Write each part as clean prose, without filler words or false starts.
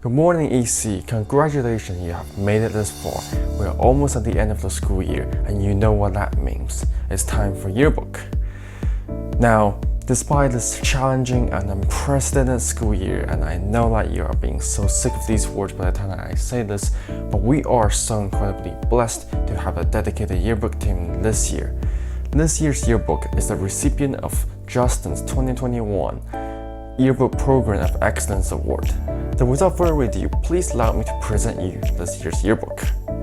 Good morning, EC. Congratulations, you have made it this far. We are almost at the end of the school year, and you know what that means. It's time for yearbook. Now, despite this challenging and unprecedented school year, and I know that you are being so sick of these words by the time that I say this, but we are so incredibly blessed to have a dedicated yearbook team this year. This year's yearbook is the recipient of Justin's 2021 Yearbook Program of Excellence Award. So without further ado, please allow me to present you this year's yearbook.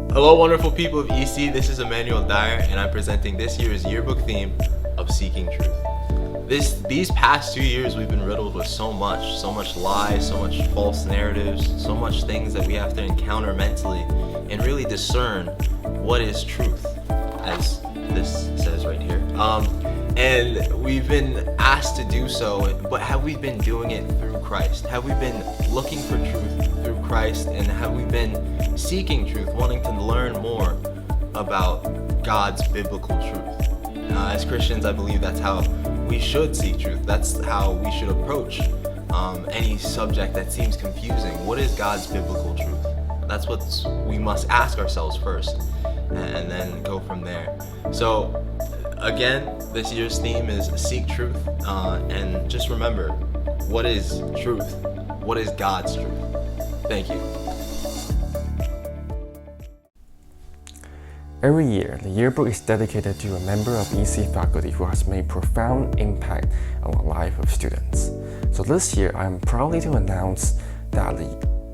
Hello wonderful people of EC, this is Emmanuel Dyer and I'm presenting this year's yearbook theme of Seeking Truth. These past 2 years we've been riddled with so much lies, so much false narratives, so much things that we have to encounter mentally and really discern what is truth, as this says right here. And we've been asked to do so, but have we been doing it through Christ? Have we been looking for truth through Christ? And have we been seeking truth, wanting to learn more about God's biblical truth? As Christians, I believe that's how we should seek truth. That's how we should approach any subject that seems confusing. What is God's biblical truth? That's what we must ask ourselves first, and then go from there. So, again, this year's theme is Seek Truth, and just remember, what is truth? What is God's truth? Thank you. Every year, the yearbook is dedicated to a member of EC faculty who has made profound impact on the life of students. So this year, I am proud to announce that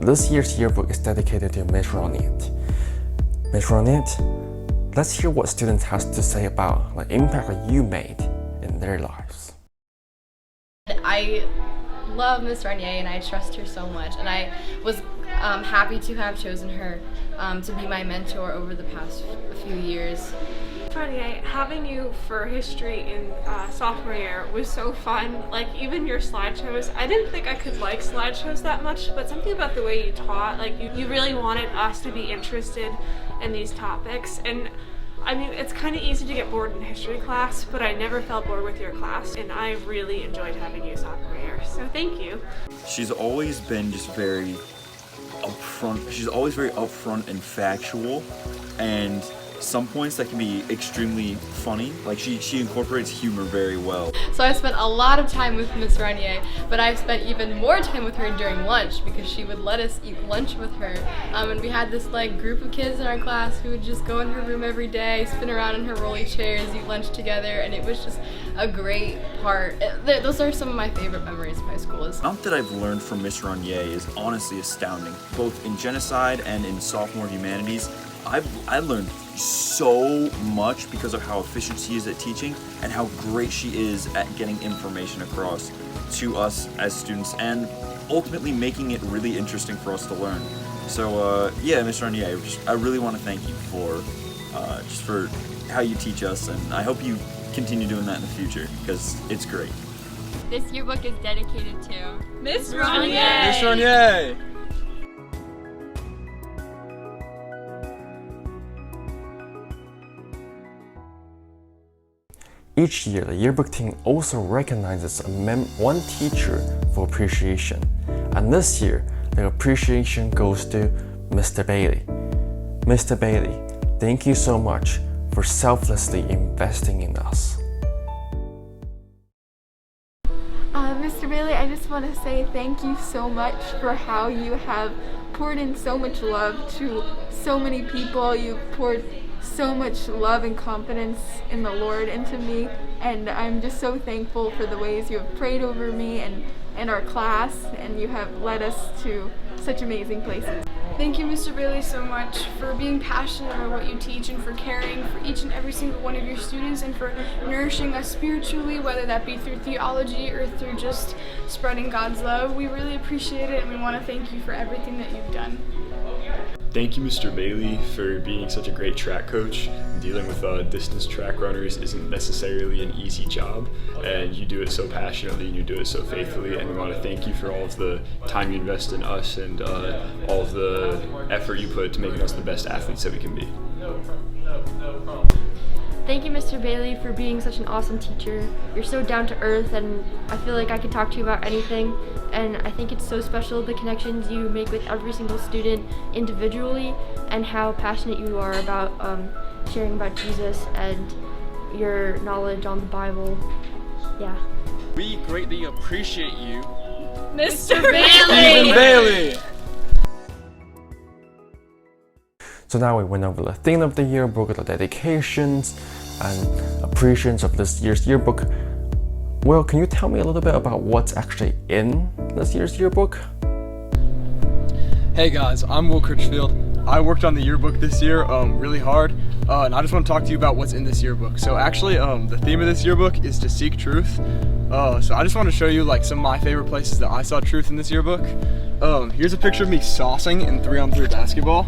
this year's yearbook is dedicated to Ms. Raniere. Ms. Raniere, let's hear what students have to say about the impact that you made in their lives. I love Ms. Raniere and I trust her so much, and I was happy to have chosen her to be my mentor over the past few years. Raniere, having you for history in sophomore year was so fun. Like, even your slideshows, I didn't think I could like slideshows that much, but something about the way you taught, like you really wanted us to be interested in these topics. And I mean, it's kind of easy to get bored in history class, but I never felt bored with your class, and I really enjoyed having you sophomore year, so thank you. She's always been just very upfront. She's always very upfront and factual, and some points that can be extremely funny. Like she incorporates humor very well. So I spent a lot of time with Ms. Raniere, but I've spent even more time with her during lunch because she would let us eat lunch with her. And we had this group of kids in our class who would just go in her room every day, spin around in her rolly chairs, eat lunch together, and it was just a great part. Those are some of my favorite memories of high school. The amount that I've learned from Ms. Raniere is honestly astounding. Both in genocide and in sophomore humanities, I learned so much because of how efficient she is at teaching and how great she is at getting information across to us as students and ultimately making it really interesting for us to learn. So yeah, Ms. Raniere, I really want to thank you for just for how you teach us, and I hope you continue doing that in the future because it's great. This yearbook is dedicated to Ms. Raniere! Ms. Raniere! Each year, the yearbook team also recognizes one teacher for appreciation. And this year, the appreciation goes to Mr. Bailey. Mr. Bailey, thank you so much for selflessly investing in us. Mr. Bailey, I just want to say thank you so much for how you have poured in so much love to so many people. You've poured so much love and confidence in the Lord into me, and I'm just so thankful for the ways you have prayed over me and our class, and you have led us to such amazing places. Thank you, Mr. Bailey, so much for being passionate about what you teach and for caring for each and every single one of your students and for nourishing us spiritually, whether that be through theology or through just spreading God's love. We really appreciate it, and we want to thank you for everything that you've done. Thank you, Mr. Bailey, for being such a great track coach. Dealing with distance track runners isn't necessarily an easy job, and you do it so passionately and you do it so faithfully, and we want to thank you for all of the time you invest in us and all of the effort you put to making us the best athletes that we can be. Thank you, Mr. Bailey, for being such an awesome teacher. You're so down to earth, and I feel like I could talk to you about anything, and I think it's so special, the connections you make with every single student individually, and how passionate you are about sharing about Jesus and your knowledge on the Bible. Yeah. We greatly appreciate you, Mr. Stephen Bailey. So now we went over the theme of the yearbook, the dedications, and appreciations of this year's yearbook. Well, can you tell me a little bit about what's actually in this year's yearbook? Hey guys, I'm Will Critchfield. I worked on the yearbook this year really hard, and I just want to talk to you about what's in this yearbook. So actually, the theme of this yearbook is to seek truth. So I just want to show you like some of my favorite places that I saw truth in this yearbook. Here's a picture of me saucing in 3-on-3 basketball.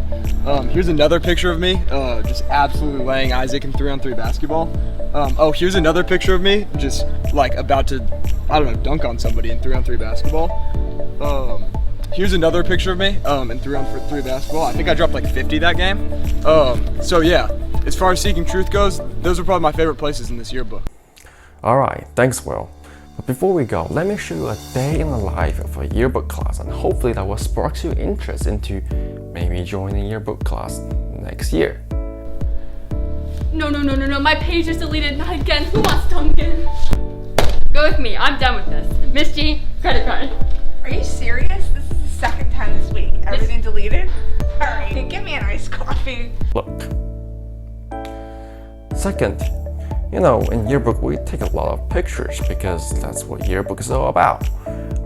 Here's another picture of me just absolutely laying Isaac in 3-on-3 basketball. Oh, here's another picture of me just like about to, I don't know, dunk on somebody in 3-on-3 basketball. Here's another picture of me in 3-on-3 basketball. I think I dropped like 50 that game. So yeah, as far as seeking truth goes, those are probably my favorite places in this yearbook. Alright, thanks Will. But before we go, let me show you a day in the life of a yearbook class, and hopefully that will spark your interest into maybe joining yearbook class next year. No, my page is deleted, not again. Who wants Duncan? Go with me, I'm done with this. Miss G, credit card. Are you serious? This is the second time this week. Everything deleted? Alright, give me an iced coffee. Look. Second, you know, in yearbook we take a lot of pictures because that's what yearbook is all about.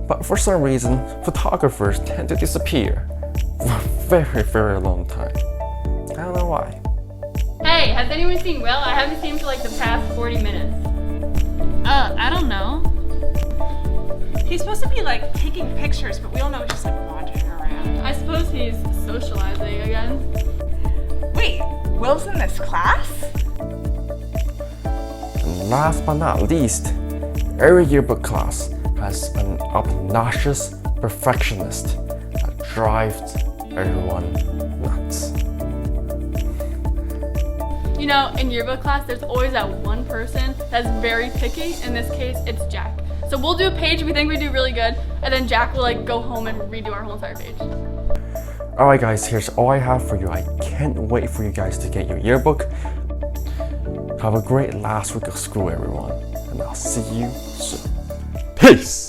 But for some reason, photographers tend to disappear for a very long time. I don't know why. Hey, has anyone seen Will? I haven't seen him for like the past 40 minutes. I don't know. He's supposed to be like taking pictures, but we all know he's just like wandering around. I suppose he's socializing again. Wait, Will's in this class? And last but not least, every yearbook class has an obnoxious perfectionist that drives everyone nuts. You know, in yearbook class, there's always that one person that's very picky. In this case, it's Jack. So we'll do a page we think we do really good, and then Jack will like go home and redo our whole entire page. Alright guys, here's all I have for you. I can't wait for you guys to get your yearbook. Have a great last week of school, everyone, and I'll see you soon. Peace!